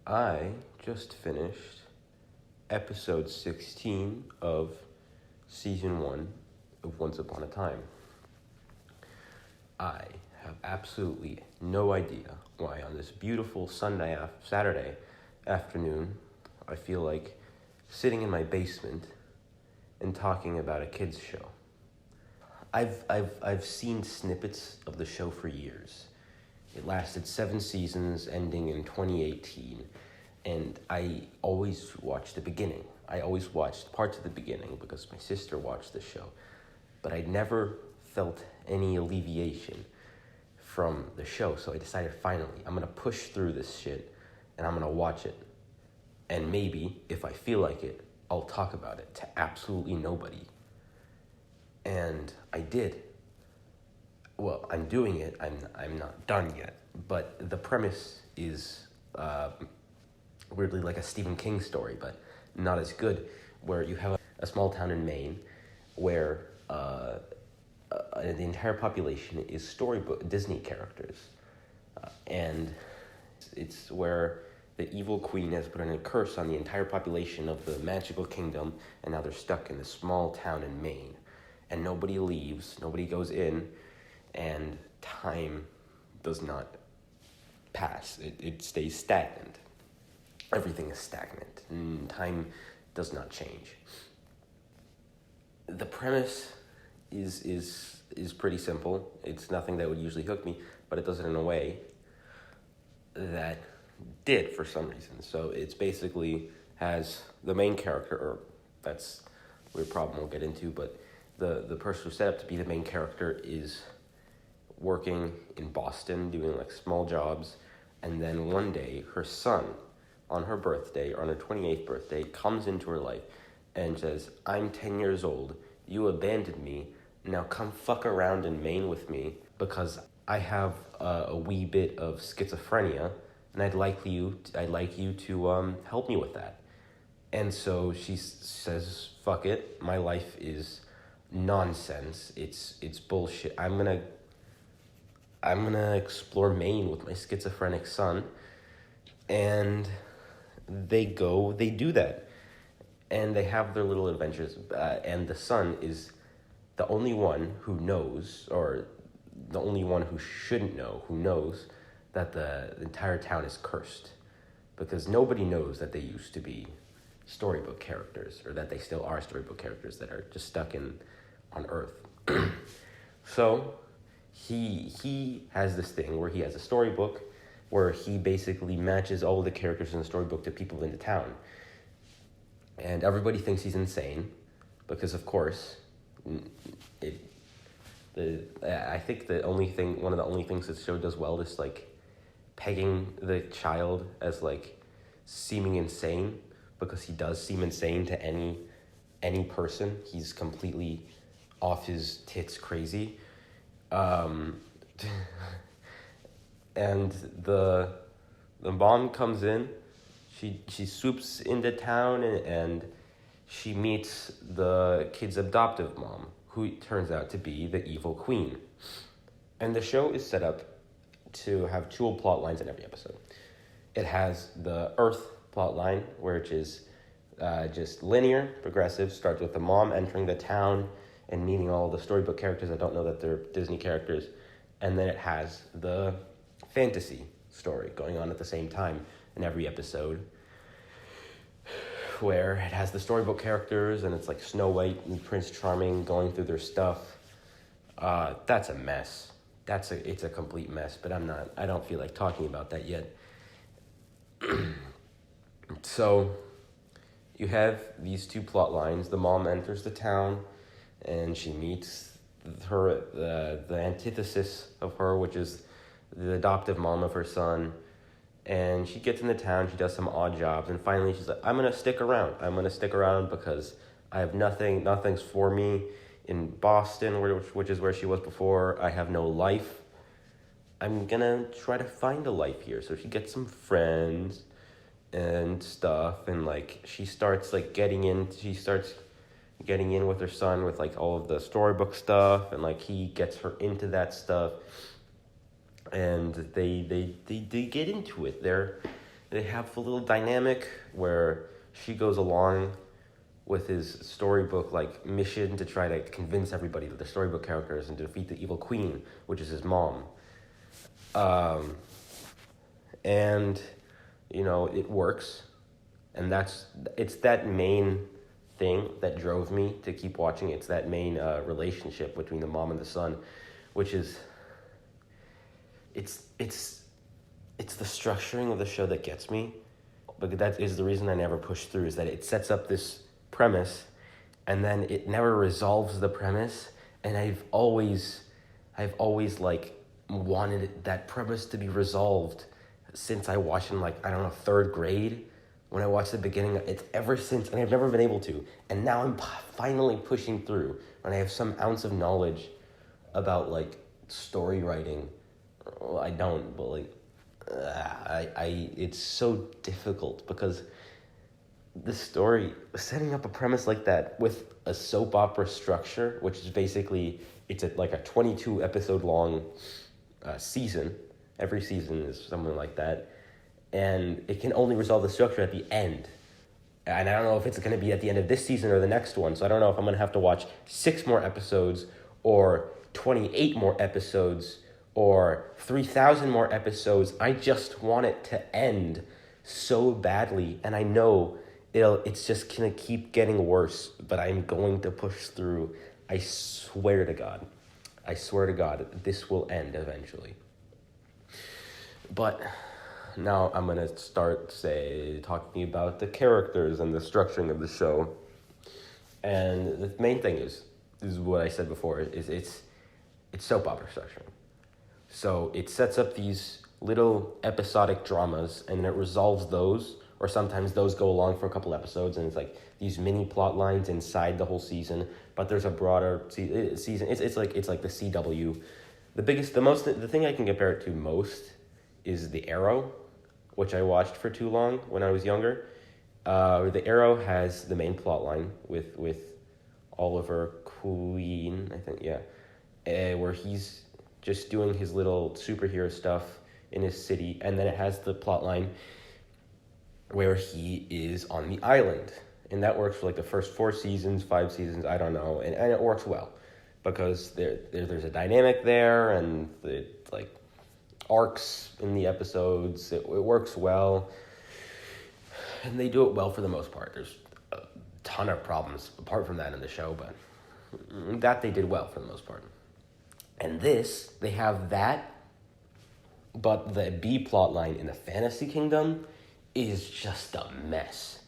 I just finished episode 16 of season 1 of Once Upon a Time. I have absolutely no idea why on this beautiful Saturday afternoon I feel like sitting in my basement and talking about a kids show. I've seen snippets of the show for years. It lasted 7 seasons, ending in 2018, and I always watched the beginning. I always watched parts of the beginning because my sister watched the show, but I never felt any alleviation from the show, so I decided finally, I'm gonna push through this shit, and I'm gonna watch it. And maybe, if I feel like it, I'll talk about it to absolutely nobody. And I did. Well, I'm doing it. I'm not done yet. But the premise is weirdly like a Stephen King story, but not as good, where you have a small town in Maine where the entire population is storybook Disney characters. And it's where the evil queen has put a curse on the entire population of the magical kingdom, and now they're stuck in this small town in Maine. And nobody leaves, nobody goes in, and time does not pass. It stays stagnant. Everything is stagnant, and time does not change. The premise is pretty simple. It's nothing that would usually hook me, but it does it in a way that did for some reason. So it's basically has the main character, or that's a weird problem we'll get into, but the person who's set up to be the main character is working in Boston, doing like small jobs, and then one day her son, on her birthday, or on her 28th birthday, comes into her life and says, I'm 10 years old, you abandoned me, now come fuck around in Maine with me because I have a wee bit of schizophrenia, and I'd like you to help me with that. And so she says, fuck it, my life is nonsense, it's bullshit, I'm gonna explore Maine with my schizophrenic son. And they do that, and they have their little adventures, and the son is the only one who knows, or the only one who shouldn't know, who knows that the entire town is cursed, because nobody knows that they used to be storybook characters, or that they still are storybook characters that are just stuck on Earth. So he has this thing where he has a storybook where he basically matches all the characters in the storybook to people in the town. And everybody thinks he's insane because, of course, I think one of the only things this show does well is like pegging the child as like seeming insane, because he does seem insane to any person. He's completely off his tits crazy. And the mom comes in, she swoops into town, and she meets the kid's adoptive mom, who turns out to be the evil queen. And the show is set up to have 2 plot lines in every episode. It has the Earth plot line, which is just linear, progressive, starts with the mom entering the town and meeting all the storybook characters that don't know that they're Disney characters. And then it has the fantasy story going on at the same time in every episode, where it has the storybook characters, and it's like Snow White and Prince Charming going through their stuff. That's a mess. It's a complete mess, but I don't feel like talking about that yet. So you have these 2 plot lines. The mom enters the town, and she meets the antithesis of her, which is the adoptive mom of her son. And she gets in the town, she does some odd jobs, and finally she's like, I'm gonna stick around because I have nothing's for me in Boston, which is where she was before. I have no life. I'm gonna try to find a life here. So she gets some friends and stuff, and like she starts getting in with her son with like all of the storybook stuff, and like he gets her into that stuff, and they get into it. they have a little dynamic where she goes along with his storybook like mission to try to convince everybody that the storybook characters and to defeat the evil queen, which is his mom. And it works, and it's that main thing that drove me to keep watching. It's that main relationship between the mom and the son, which is it's the structuring of the show that gets me. But that is the reason I never push through, is that it sets up this premise and then it never resolves the premise, and I've always like wanted that premise to be resolved since I watched in third grade. When I watched the beginning, it's ever since, and I've never been able to. And now I'm finally pushing through when I have some ounce of knowledge about story writing. Well, I don't, but it's so difficult because the story, setting up a premise like that with a soap opera structure, which is basically, it's a 22 episode long season. Every season is something like that. And it can only resolve the structure at the end. And I don't know if it's going to be at the end of this season or the next one. So I don't know if I'm going to have to watch 6 more episodes or 28 more episodes or 3,000 more episodes. I just want it to end so badly. And I know it's just going to keep getting worse. But I'm going to push through. I swear to God. This will end eventually. But now I'm going to start, talking about the characters and the structuring of the show. And the main thing is what I said before, is it's soap opera structuring. So it sets up these little episodic dramas, and it resolves those, or sometimes those go along for a couple episodes, and it's like these mini plot lines inside the whole season, but there's a broader season. It's like the CW. The thing I can compare it to most is The Arrow, which I watched for too long when I was younger. The Arrow has the main plot line with Oliver Queen, I think, where he's just doing his little superhero stuff in his city, and then it has the plot line where he is on the island, and that works for the first 4 seasons, 5 seasons, I don't know, and it works well because there's a dynamic there, and it's arcs in the episodes. It works well, and they do it well for the most part. There's a ton of problems apart from that in the show, but that they did well for the most part. And they have that, but the B plot line in the Fantasy Kingdom is just a mess.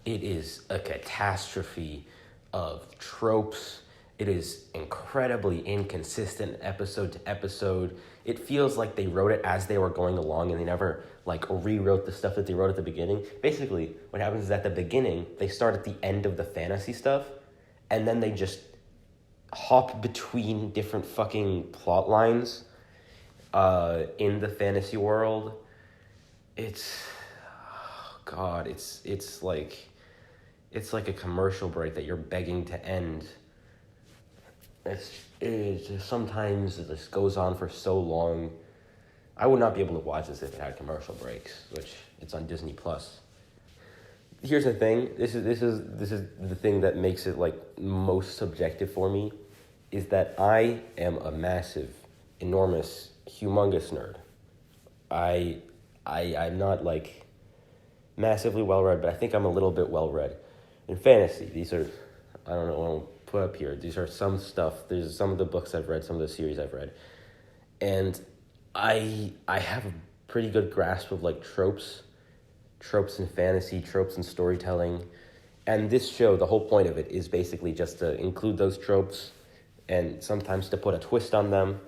It is a catastrophe of tropes. It is incredibly inconsistent episode to episode. It feels like they wrote it as they were going along, and they never rewrote the stuff that they wrote at the beginning. Basically, what happens is at the beginning, they start at the end of the fantasy stuff, and then they just hop between different fucking plot lines in the fantasy world. It's like a commercial break that you're begging to end. It's just, sometimes it just goes on for so long. I would not be able to watch this if it had commercial breaks, which it's on Disney Plus. Here's the thing. This is the thing that makes it most subjective for me, is that I am a massive, enormous, humongous nerd. I'm not massively well-read, but I think I'm a little bit well-read. In fantasy, these are, I don't know, I'll put up here. These are some stuff. There's some of the books I've read, some of the series I've read. And I have a pretty good grasp of tropes in fantasy, tropes in storytelling. And this show, the whole point of it is basically just to include those tropes and sometimes to put a twist on them.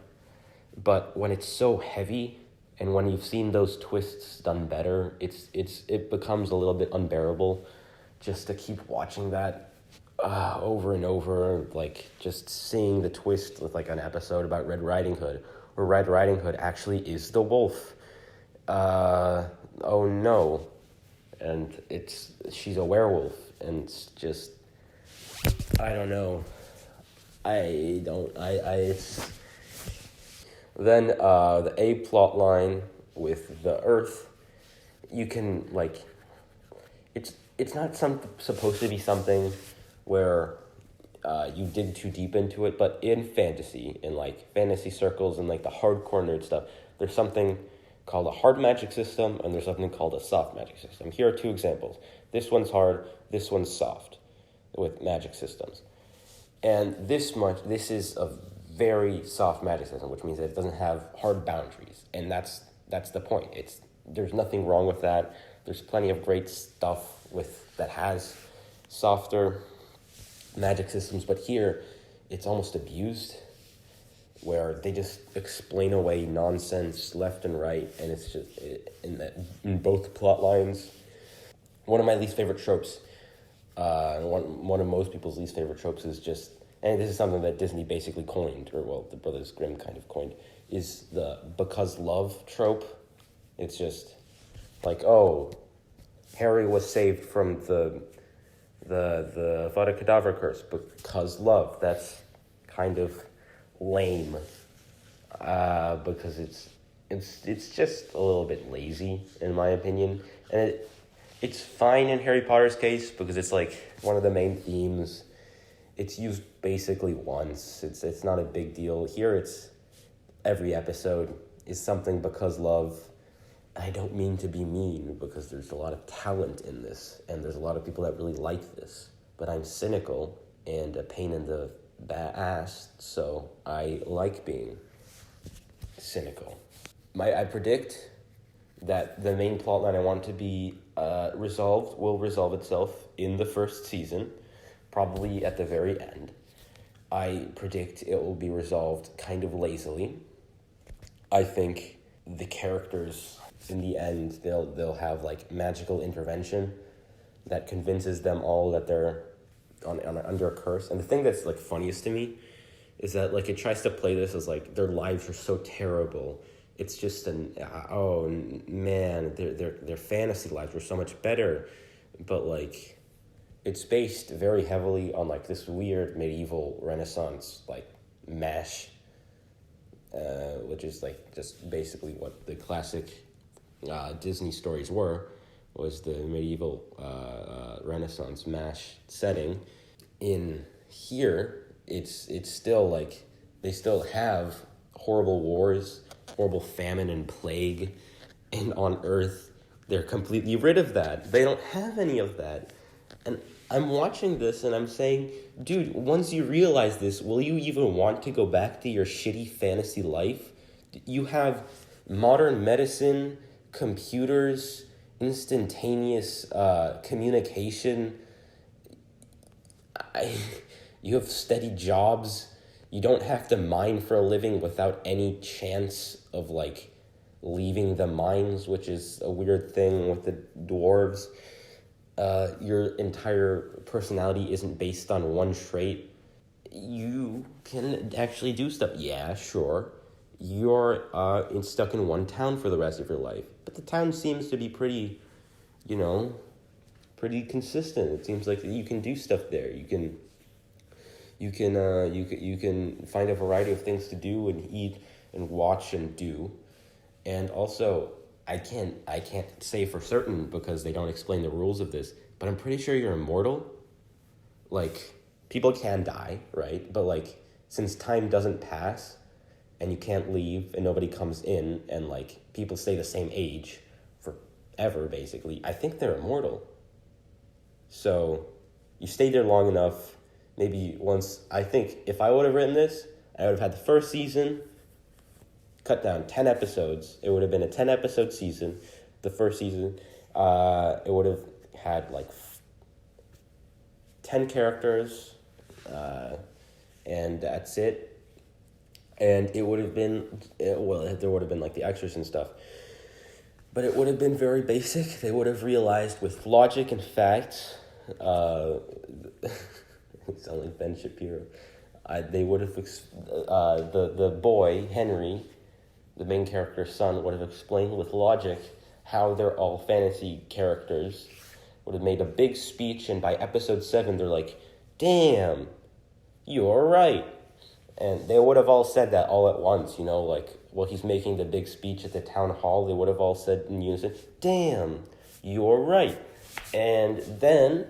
But when it's so heavy, and when you've seen those twists done better, it becomes a little bit unbearable just to keep watching that over and over, just seeing the twist with an episode about Red Riding Hood, where Red Riding Hood actually is the wolf. Oh no. And she's a werewolf, and it's just, I don't know. Then the A plot line with the Earth you can, like, it's not supposed to be something where you dig too deep into it, but in fantasy, in like fantasy circles and like the hardcore nerd stuff, there's something called a hard magic system and there's something called a soft magic system. Here are two examples. This one's hard, this one's soft with magic systems. And this is a very soft magic system, which means that it doesn't have hard boundaries. And that's the point. There's nothing wrong with that. There's plenty of great stuff that has softer magic systems, but here it's almost abused, where they just explain away nonsense left and right, and it's just in both plot lines. One of my least favorite tropes, one of most people's least favorite tropes is just, and this is something that Disney basically coined, or well, the Brothers Grimm kind of coined, is the because love trope. It's just like, oh, Harry was saved from the Vada Kedavra curse because love. That's kind of lame, because it's just a little bit lazy in my opinion, and it's fine in Harry Potter's case because it's like one of the main themes. It's used basically once. It's not a big deal. Here it's every episode is something because love. I don't mean to be mean because there's a lot of talent in this and there's a lot of people that really like this, but I'm cynical and a pain in the ass, so I like being cynical. I predict that the main plotline I want to be resolved will resolve itself in the first season, probably at the very end. I predict it will be resolved kind of lazily. I think the characters, in the end, they'll have like magical intervention that convinces them all that they're under a curse. And the thing that's like funniest to me is that like it tries to play this as like their lives are so terrible. It's just oh man, their fantasy lives were so much better, but like it's based very heavily on like this weird medieval Renaissance like mash, which is like just basically what the classic Disney stories was the medieval Renaissance mash setting. In here, it's still like they still have horrible wars, horrible famine and plague, and on Earth they're completely rid of that. They don't have any of that. And I'm watching this and I'm saying, dude, once you realize this, will you even want to go back to your shitty fantasy life? You have modern medicine, computers, instantaneous communication. You have steady jobs. You don't have to mine for a living without any chance of like leaving the mines, which is a weird thing with the dwarves. Your entire personality isn't based on one trait. You can actually do stuff. Yeah, sure. You're stuck in one town for the rest of your life, but the town seems to be pretty consistent. It seems like you can do stuff there. You can find a variety of things to do and eat and watch and do. And also, I can't say for certain because they don't explain the rules of this, but I'm pretty sure you're immortal. Like, people can die, right? But like, since time doesn't pass and you can't leave and nobody comes in and like people stay the same age forever basically, I think they're immortal. So you stay there long enough, maybe once. I think if I would have written this, I would have had the first season cut down 10 episodes. It would have been a 10 episode season. The first season, it would have had like 10 characters, and that's it. And it would have been, there would have been like the extras and stuff. But it would have been very basic. They would have realized with logic and facts, it's only Ben Shapiro. They would have, the boy, Henry, the main character's son, would have explained with logic how they're all fantasy characters, would have made a big speech, and by episode 7, they're like, damn, you're right. And they would have all said that all at once, like, while he's making the big speech at the town hall, they would have all said in unison, "Damn, you're right." And then,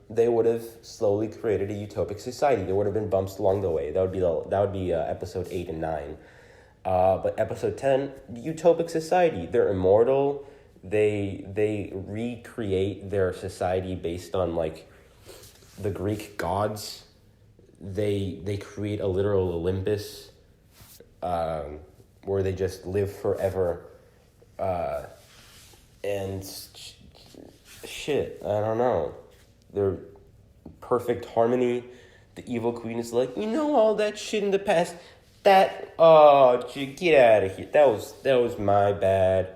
they would have slowly created a utopic society. There would have been bumps along the way. That would be episode 8 and 9. But episode 10, utopic society. They're immortal. They recreate their society based on like the Greek gods. They create a literal Olympus, where they just live forever, and shit. I don't know. They're perfect harmony. The evil queen is like, all that shit in the past. Get out of here. That was my bad.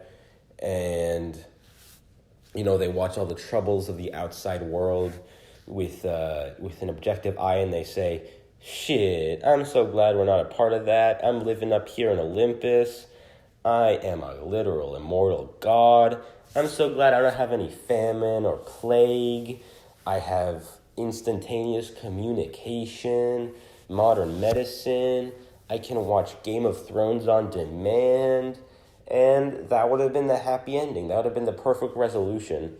And they watch all the troubles of the outside world with an objective eye, and they say, "Shit, I'm so glad we're not a part of that. I'm living up here in Olympus. I am a literal immortal god. I'm so glad I don't have any famine or plague. I have instantaneous communication, modern medicine. I can watch Game of Thrones on demand." And that would have been the happy ending. That would have been the perfect resolution.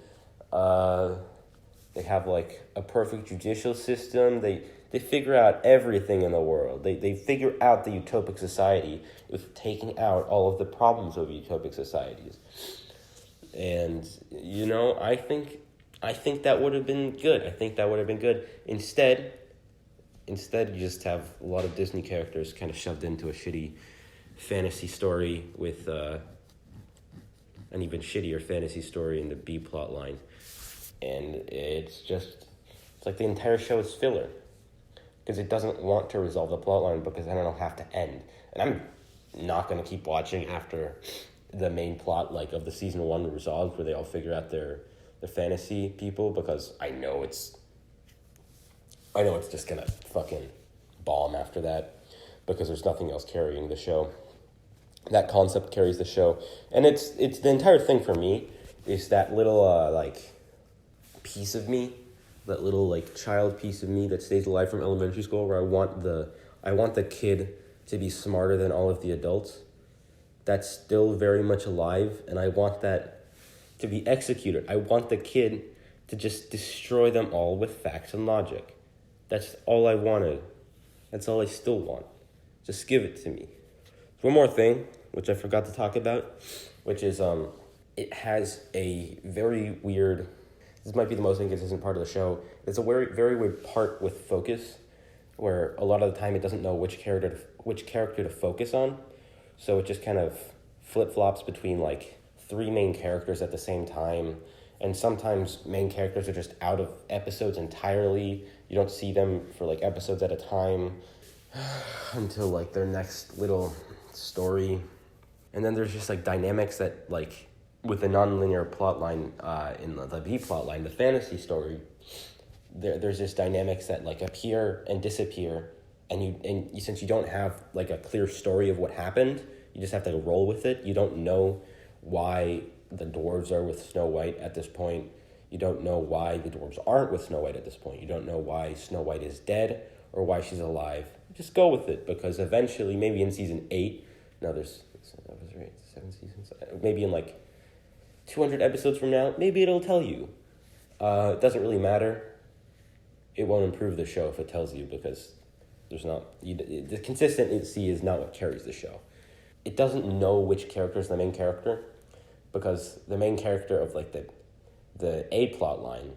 They have like a perfect judicial system. They figure out everything in the world. They figure out the utopic society with taking out all of the problems of utopic societies. And I think that would have been good. I think that would have been good. Instead, you just have a lot of Disney characters kind of shoved into a shitty fantasy story with an even shittier fantasy story in the B plot line. And it's like the entire show is filler. Because it doesn't want to resolve the plot line because then it'll have to end. And I'm not going to keep watching after the main plot of the season 1 resolved, where they all figure out their fantasy people, because I know it's just gonna fucking bomb after that, because there's nothing else carrying the show. That concept carries the show, and it's the entire thing for me is that little piece of me, that little child piece of me that stays alive from elementary school, where I want the kid to be smarter than all of the adults. That's still very much alive, and I want that to be executed. I want the kid to just destroy them all with facts and logic. That's all I wanted. That's all I still want. Just give it to me. One more thing, which I forgot to talk about, which is it has a very weird, this might be the most inconsistent part of the show. It's a very, very weird part with focus, where a lot of the time it doesn't know which character to focus on. So it just kind of flip-flops between 3 main characters at the same time, and sometimes main characters are just out of episodes entirely. You don't see them for episodes at a time until their next little story. And then there's just dynamics that with the non-linear plot line in the B plot line, the fantasy story, there's just dynamics that appear and disappear, and since you don't have a clear story of what happened, you just have to roll with it. You don't know why the dwarves are with Snow White at this point. You don't know why the dwarves aren't with Snow White at this point. You don't know why Snow White is dead or why she's alive. Just go with it, because eventually, maybe in season 8, there's 7 seasons, maybe in 200 episodes from now, maybe it'll tell you. It doesn't really matter. It won't improve the show if it tells you, because the consistency is not what carries the show. It doesn't know which character is the main character, because the main character of the A plot line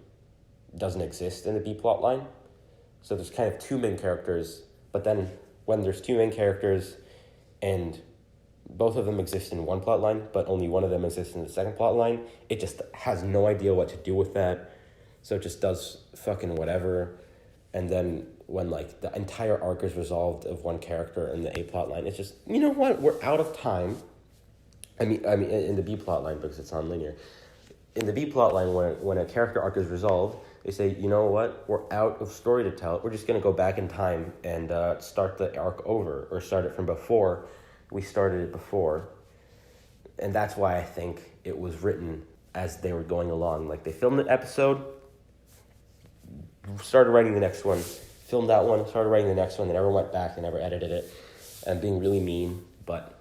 doesn't exist in the B plot line. So there's kind of 2 main characters, but then when there's 2 main characters and both of them exist in one plot line, but only one of them exists in the second plot line, it just has no idea what to do with that. So it just does fucking whatever. And then when the entire arc is resolved of one character in the A plot line, it's just, you know what, we're out of time. I mean in the B plot line, because it's non-linear. In the B plot line, when a character arc is resolved, they say, you know what, we're out of story to tell. We're just going to go back in time and start the arc over, or start it from before we started it before. And that's why I think it was written as they were going along. They filmed an episode, started writing the next one, filmed that one, started writing the next one, they never went back, they never edited it. I'm being really mean, but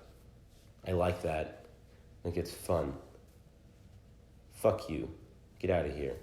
I like that. I think it's fun. Fuck you. Get out of here.